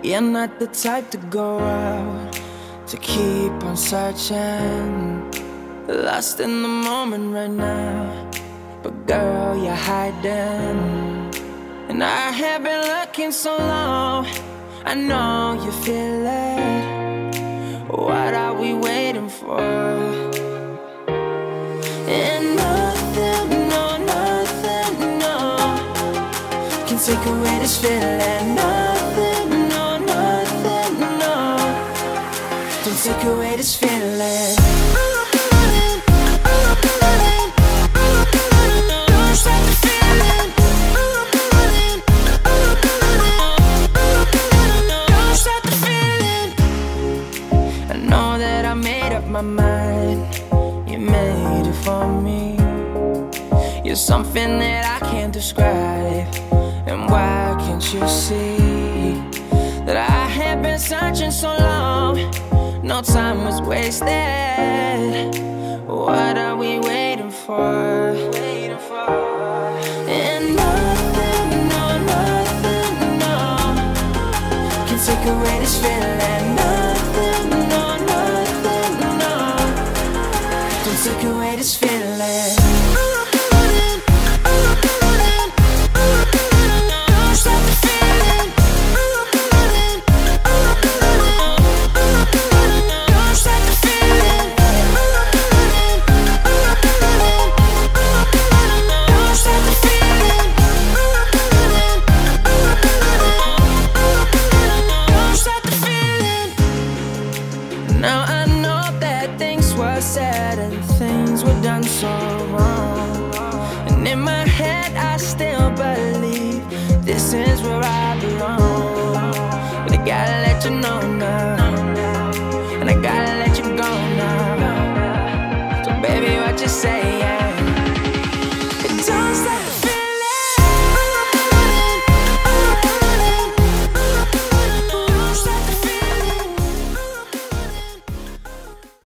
You're not the type to go out, to keep on searching, lost in the moment right now. But girl, you're hiding, and I have been looking so long. I know you feel it. What are we waiting for? And nothing, no, nothing, no, can take away this feeling. Nothing, no, nothing, no, can take away this feeling. My mind, you made it for me. You're something that I can't describe. And why can't you see that I have been searching so long? No time was wasted. What are we waiting for? And nothing, no, nothing, no, can take away this feeling. Nothing, no, nothing, take away this feeling. Now I know that things were said and things were done so wrong, and in my head I still believe this is where I